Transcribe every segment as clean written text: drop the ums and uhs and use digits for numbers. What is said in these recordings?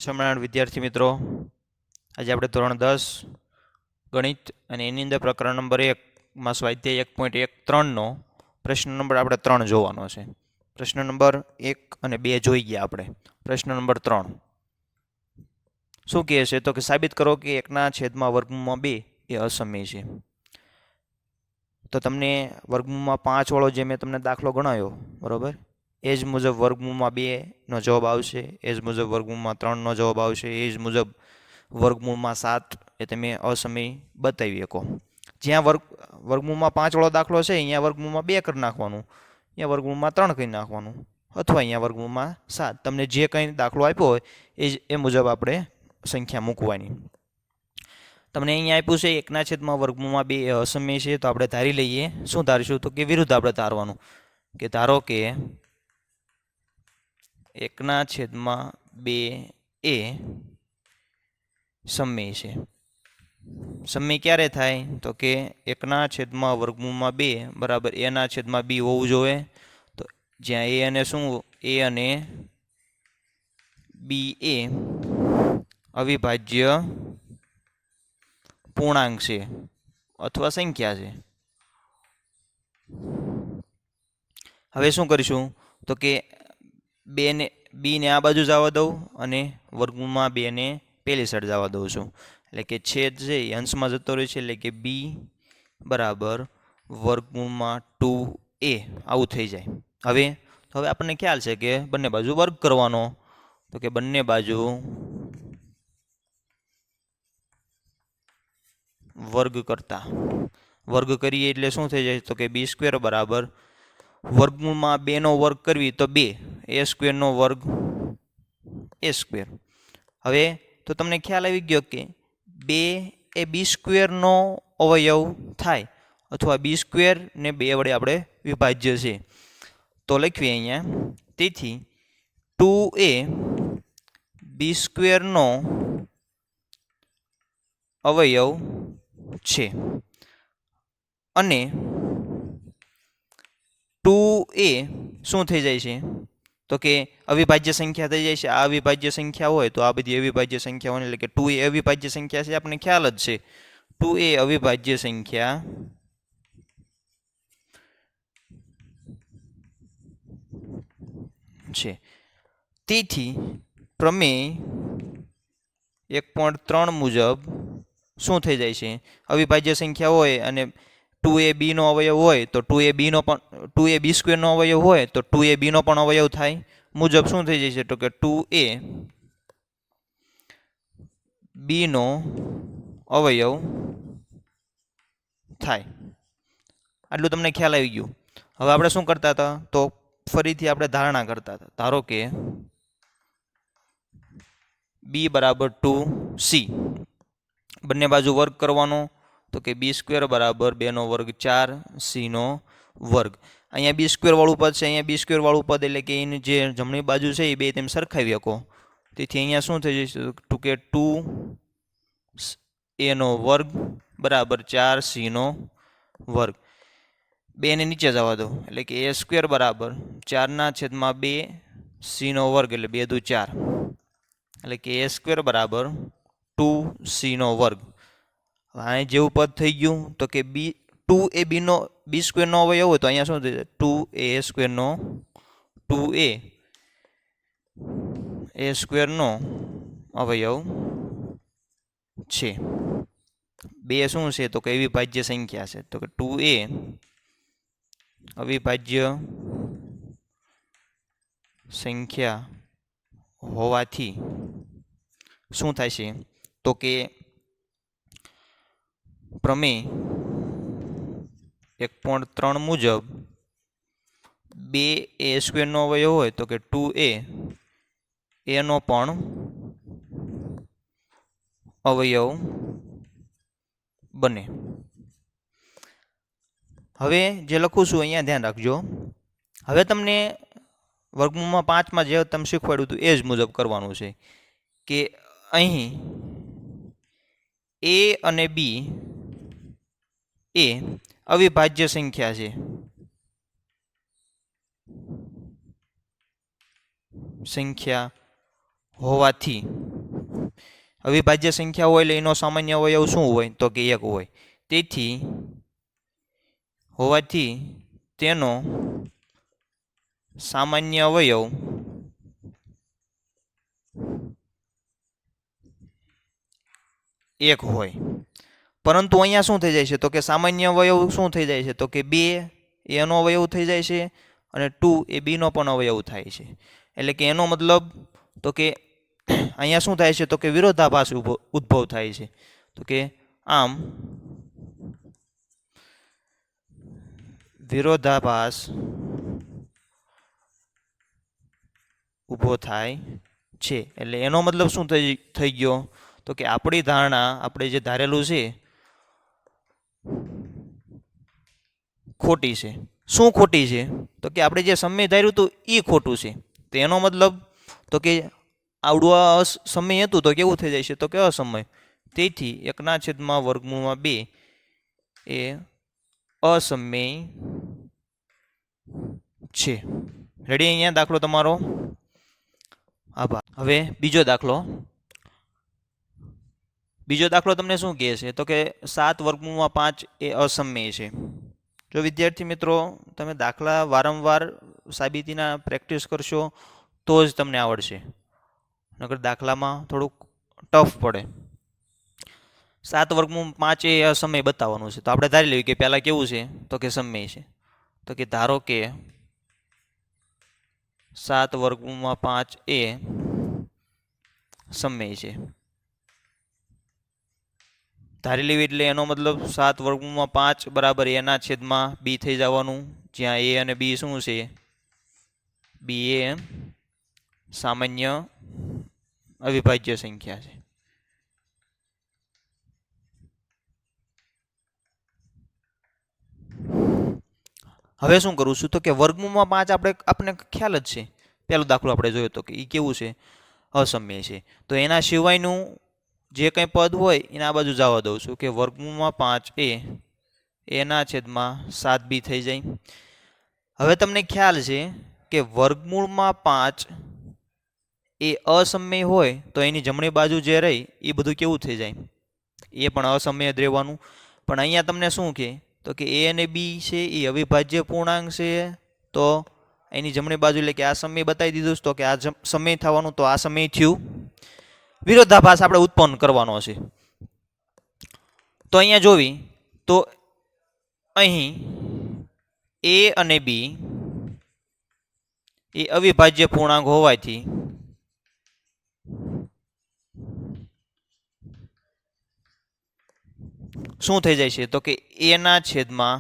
સ્વામિનારાયણ વિદ્યાર્થી મિત્રો, આજે આપણે ધોરણ 10 ગણિત અને એની અંદર પ્રકરણ નંબર 1માં સ્વાધ્યાય 1.13નો પ્રશ્ન નંબર આપણે 3 જોવાનો છે. પ્રશ્ન નંબર 1 અને 2 જોઈ ગયા આપણે. પ્રશ્ન નંબર 3 શું કહે છે? તો કે સાબિત કરો કે 1/2 એ અસમય છે. તો તમને વર્ગમૂળમાં 5 વાળો જે મેં તમને દાખલો ગણાવ્યો, બરોબર, એ જ મુજબ વર્ગમૂળમાં 2નો જવાબ આવશે, એ જ મુજબ વર્ગમૂળમાં 3નો જવાબ આવશે, એ જ મુજબ વર્ગમૂળમાં 7 એ તમે અસમય બતાવી શકો. જ્યાં વર્ગમૂળમાં 5 વાળો દાખલો છે અહીંયા વર્ગમૂળમાં 2 કરી નાખવાનું, અહીંયા વર્ગમૂળમાં 3 કરી નાખવાનું, અથવા અહીંયા વર્ગમૂળમાં 7. તમને જે કંઈ દાખલો આપ્યો હોય એ મુજબ આપણે સંખ્યા મૂકવાની. તમને અહીંયા આપ્યું છે 1/2 એ અસમય છે, તો આપણે ધારી લઈએ. શું ધારીશું? તો કે વિરુદ્ધ આપણે ધારવાનું, કે ધારો કે 1/2 એ સમય છે. સમય ક્યારે થાય? તો કે 1/2 બરાબર a/b હોવું જોઈએ. તો જ્યાં a અને શું, a અને b એ અવિભાજ્ય પૂર્ણાંક છે અથવા સંખ્યા છે. હવે શું કરીશું? તો કે b ને આ બાજુ જવા દઉં અને વર્ગમૂળમાં 2 ને પેલી સાઈડ જવા દઉં છું. એટલે કે છેદ છે એ અંશમાં જતો રહે છે, એટલે કે b બરાબર વર્ગમૂળમાં 2a આવું થઈ જાય. હવે આપણને ખ્યાલ છે કે બંને બાજુ વર્ગ કરવાનો, તો કે બંને બાજુ વર્ગ કરતા વર્ગ કરીએ એટલે શું થઈ જાય? તો કે b² બરાબર વર્ગમૂળમાં 2નો વર્ગ કરવી તો 2, a² નો વર્ગ a². હવે તો તમને ખ્યાલ આવી ગયો કે 2 એ b² નો અવયવ થાય, અથવા b² ને 2 વડે આપણે વિભાજ્ય છે. તો લખીએ અહીંયા, તેથી 2a b² નો અવયવ છે, અને 2a શું થઈ જાય છે? તો કે અવિભાજ્ય સંખ્યા થઈ જાય છે. આ અવિભાજ્ય સંખ્યા હોય તો આ બધી અવિભાજ્ય સંખ્યા હોય, એટલે કે 2a અવિભાજ્ય સંખ્યા છે, આપણને ખ્યાલ જ છે. 2a અવિભાજ્ય સંખ્યા છે. તેથી પ્રમેય 1.3 મુજબ શું થઈ જાય છે? અવિભાજ્ય સંખ્યા હોય અને 2ab નો અવયવ હોય તો 2ab b² નો અવયવ હોય તો 2ab નો પણ અવયવ થાય મુજબ શું થઈ જાય છે? તો કે 2a b નો અવયવ થાય. આટલું તમને ખ્યાલ આવી ગયું. હવે આપણે શું કરતા હતા? તો ફરીથી આપણે ધારણા કરતા હતા. ધારો કે b બરાબર 2c, બંને બાજુ વર્ગ કરવાનો, તો કે b² બરાબર 2નો વર્ગ 4, c નો વર્ગ. અહીંયા b² વાળું પદ છે, અહીંયા b² વાળું પદ, એટલે કે એની જે જમણી બાજુ છે એ બે તેમ સરખાવી શકો. તેથી અહીંયા શું થઈ જશે? તો કે 2a નો વર્ગ બરાબર 4c નો વર્ગ. 2 ને નીચે જવા દો, એટલે કે a² બરાબર 4/2 c નો વર્ગ, એટલે 2 દુ 4, એટલે કે a² બરાબર 2c નો વર્ગ. આ જેવું પદ થઈ ગયું. તો કે 2a b² નો અવયવ હોય તો અહીંયા શું થશે? 2a² નો 2a a² નો અવયવ છે. 2 શું છે? તો કે અવિભાજ્ય સંખ્યા છે. તો કે 2a અવિભાજ્ય સંખ્યા હોવાથી શું થાય છે? તો કે પ્રમેય 1.3 મુજબ 2 a² નો અવયવ હોય તો કે 2a નો પણ અવયવ બને. હવે જે લખું છું અહીંયા ધ્યાન રાખજો. હવે તમને વર્ગમૂળમાં 5માં જે તમે શીખવાડ્યું હતું એ જ મુજબ કરવાનું છે, કે અહીં a અને b એ અવિભાજ્ય સંખ્યા છે. સંખ્યા હોવાથી અવિભાજ્ય સંખ્યા હોય એટલે એનો સામાન્ય અવયવ શું હોય તો કે 1 હોય. તેથી હોવાથી તેનો સામાન્ય અવયવ એક હોય. પરંતુ અહીંયા શું થઈ જાય છે તો કે સામાન્ય અવયવ શું થઈ જાય છે તો કે 2 એનો અવયવ થઈ જાય છે અને 2 એ b નો પણ અવયવ થાય છે. એટલે કે એનો મતલબ તો કે અહીંયા શું થાય છે તો કે વિરોધાભાસ ઉદ્ભવ થાય છે. તો કે આમ વિરોધાભાસ ઊભો થાય છે. એટલે એનો મતલબ શું થઈ ગયો તો કે આપણી ધારણા આપણે જે ધારેલું છે ખોટી છે. શું ખોટી છે તો કે આપણે જે સમય ધાર્યું હતું એ ખોટું છે. તો એનો મતલબ તો કે આવડું અસમય હતું તો કેવું થઈ જાય છે તો કે અસમય. તેથી 1/√2 એ અસમય છે. રેડી? અહીંયા દાખલો તમારો. આભાર. હવે બીજો દાખલો તમને શું કહે છે તો કે 7/5 એ અસમય છે. જો વિદ્યાર્થી મિત્રો તમે દાખલા વારંવાર સાબિતીના પ્રેક્ટિસ કરશો તો જ તમને આવડશે, નકર દાખલામાં થોડુંક ટફ પડે. 7/5 એ અસમય બતાવવાનું છે. તો આપણે ધારી લઈએ કે પહેલાં કેવું છે તો કે સમય છે. તો કે ધારો કે 7/5 એ સમય છે. ધારી લેવી એટલે એનો મતલબ 7/5 બરાબર એના છેદમાં b થઈ જવાનું, જ્યાં a અને b શું છે? b એ સામાન્ય અવિભાજ્ય સંખ્યા છે. હવે શું કરું છું તો કે વર્ગમૂળમાં 5 આપણે ખ્યાલ જ છે. પહેલો દાખલો આપણે જોયો તો કે એ કેવું છે? અસમય છે. તો એના સિવાયનું જે કંઈ પદ હોય એને આ બાજુ જવા દઉં છું કે વર્ગમૂળમાં 5 એ એના છેદમાં 7b થઈ જાય. હવે તમને ખ્યાલ છે કે વર્ગમૂળમાં 5 એ અસમય હોય તો એની જમણી બાજુ જે રહી એ બધું કેવું થઈ જાય? એ પણ અસમય જ રહેવાનું. પણ અહીંયા તમને શું કહે તો કે a અને b છે એ અવિભાજ્ય પૂર્ણાંક છે. તો એની જમણી બાજુ એટલે કે આ સમય બતાવી દીધું તો કે આ સમય થવાનું, તો આ સમય થયું. વિરોધાભાસ આપણે ઉત્પન્ન કરવાનો છે. તો અહીંયા જોવી તો અહીં a અને b એ અવિભાજ્ય પૂર્ણાંક હોવાથી શું થઈ જાય છે તો કે a ના છેદમાં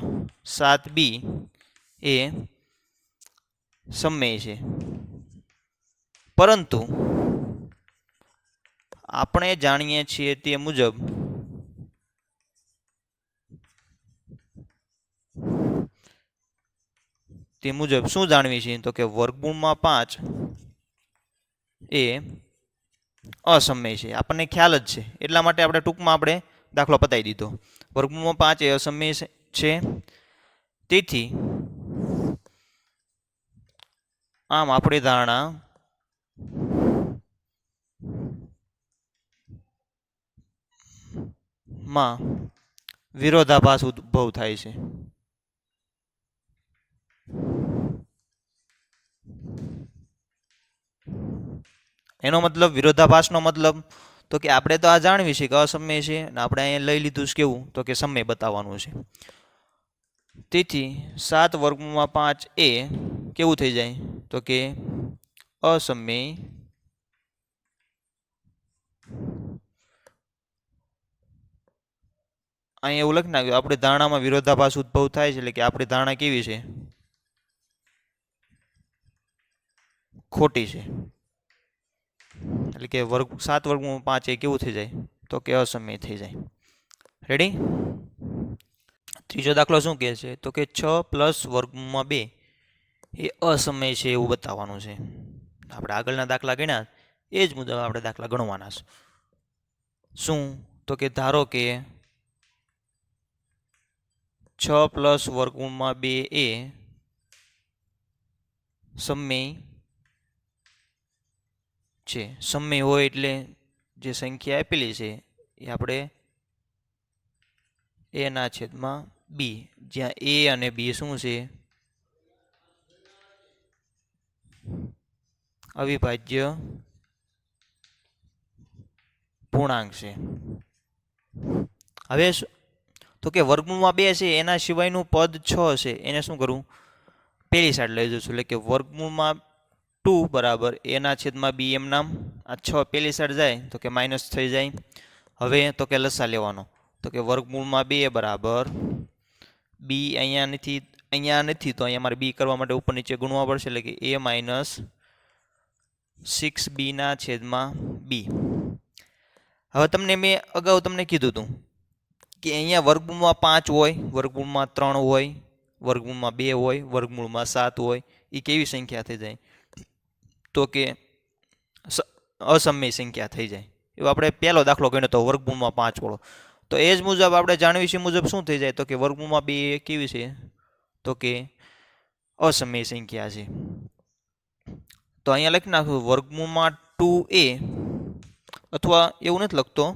7b એ સમય છે. પરંતુ આપણે જાણીએ છીએ તે મુજબ શું જાણવી છે તો કે વર્ગમૂળમાં 5 એ અસમય છે. આપણને ખ્યાલ જ છે એટલા માટે આપણે ટૂંકમાં આપણે દાખલો પતાવી દીધો. વર્ગમૂળમાં 5 એ અસમય છે. તેથી આમ આપણી ધારણા માં વિરોધાભાસ ઉદ્ભવ થાય છે. એનો મતલબ વિરોધાભાસનો મતલબ તો કે આપણે તો આ જાણવી છે કે અસમય છે અને આપણે અહીંયા લઈ લીધું છે કેવું તો કે સમય બતાવવાનું છે. તેથી 7/5 એ કેવું થઈ જાય તો કે અસમય અહીંયા એવું લખી નાખ્યું. આપણી ધારણામાં વિરોધાભાસ ઉદ્ભવ થાય છે એટલે કે આપણી ધારણા કેવી છે? ખોટી છે. એટલે કે 7/5 એ કેવું થઈ જાય તો કે અસમય થઈ જાય. રેડી? ત્રીજો દાખલો શું કહે છે તો કે 6+√2 એ અસમય છે એવું બતાવવાનું છે. આપણે આગળના દાખલા ગણ્યા એ જ મુજબ આપણે દાખલા ગણવાના છે. શું તો કે ધારો કે 6+√2 એ સમય છે. સમય હોય એટલે જે સંખ્યા આપેલી છે એ આપણે a ના છેદમાં b, જ્યાં a અને b શું છે? અવિભાજ્ય પૂર્ણાંક છે. હવે તો કે વર્ગમૂળમાં 2 છે એના સિવાયનું પદ 6 છે એને શું કરવું? પેલી સાઈડ લઈ જશું, એટલે કે વર્ગમૂળમાં 2 બરાબર a ના છેદમાં b એમ નામ. આ 6 પેલી સાઈડ જાય તો કે માઇનસ થઈ જાય. હવે તો કે લસા લેવાનો, તો કે વર્ગમૂળમાં 2 બરાબર b અહીંયા નથી તો અહીંયા મારે b કરવા માટે ઉપર નીચે ગુણવા પડશે, એટલે કે a માઇનસ 6b ના છેદમાં b. હવે તમને મેં અગાઉ તમને કીધું હતું કે અહીંયા વર્ગમૂળમાં 5 હોય, વર્ગમૂળમાં 3 હોય, વર્ગમૂળમાં 2 હોય, વર્ગમૂળમાં 7 હોય, એ કેવી સંખ્યા થઈ જાય? તો કે અસમય સંખ્યા થઈ જાય. એવો આપણે પહેલો દાખલો ગણ્યો તો વર્ગમૂળમાં 5 વાળો. તો એ જ મુજબ આપણે જાણવી છે મુજબ શું થઈ જાય? તો કે વર્ગમૂળમાં 2 કેવી છે? તો કે અસમય સંખ્યા છે. તો અહીંયા લખી નાખું વર્ગમૂળમાં 2a, અથવા એવું નથી લખતો,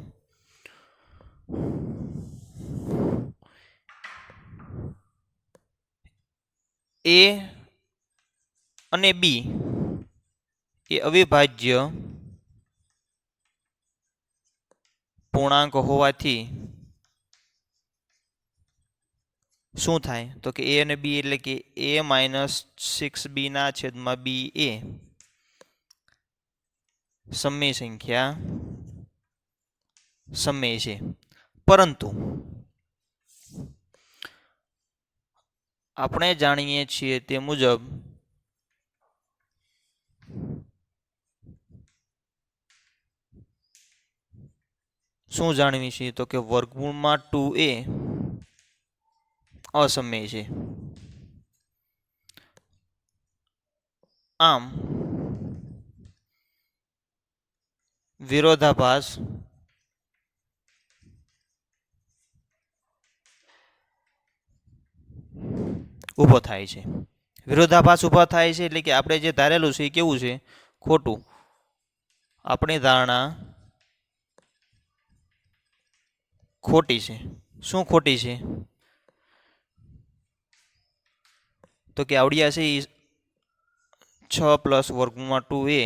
a અને b એ અવિભાજ્ય પૂર્ણાંક હોવાથી શું થાય? તો કે a અને b એટલે કે a માઇનસ 6b ના છેદમાં b એ સમય સંખ્યા સમય છે. પરંતુ આપણે જાણીએ છીએ તે મુજબ શું જાણવી છે? તો કે વર્ગમૂળમાં 2a અસમય છે. આમ વિરોધાભાસ ઊભો થાય છે. વિરોધાભાસ ઊભો થાય છે એટલે કે આપણે જે ધારેલું છે એ કેવું છે? ખોટું. આપણી ધારણા ખોટી છે. શું ખોટી છે? તો કે આવડ્યા છે 6 પ્લસ વર્ગમૂળમાં 2a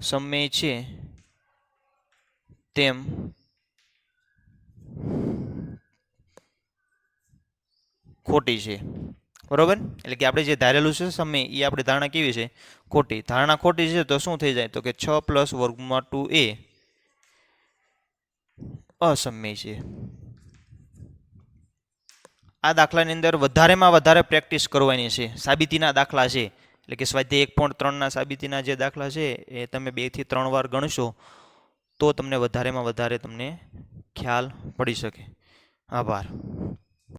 સમય છે તેમ ખોટી છે. બરોબર? એટલે કે આપણે જે ધારેલું છે સમય એ આપણી ધારણા કેવી છે? ખોટી. ધારણા ખોટી છે તો શું થઈ જાય? તો કે 6 પ્લસ વર્ગમૂળમાં 2a અસમય છે. આ દાખલાની અંદર વધારેમાં વધારે પ્રેક્ટિસ કરવાની છે. સાબિતીના દાખલા છે, એટલે કે સ્વાધ્યાય 1.3 સાબિતીના જે દાખલા છે એ તમે 2 થી 3 વાર ગણશો તો તમને વધારેમાં વધારે તમને ખ્યાલ પડી શકે. આભાર.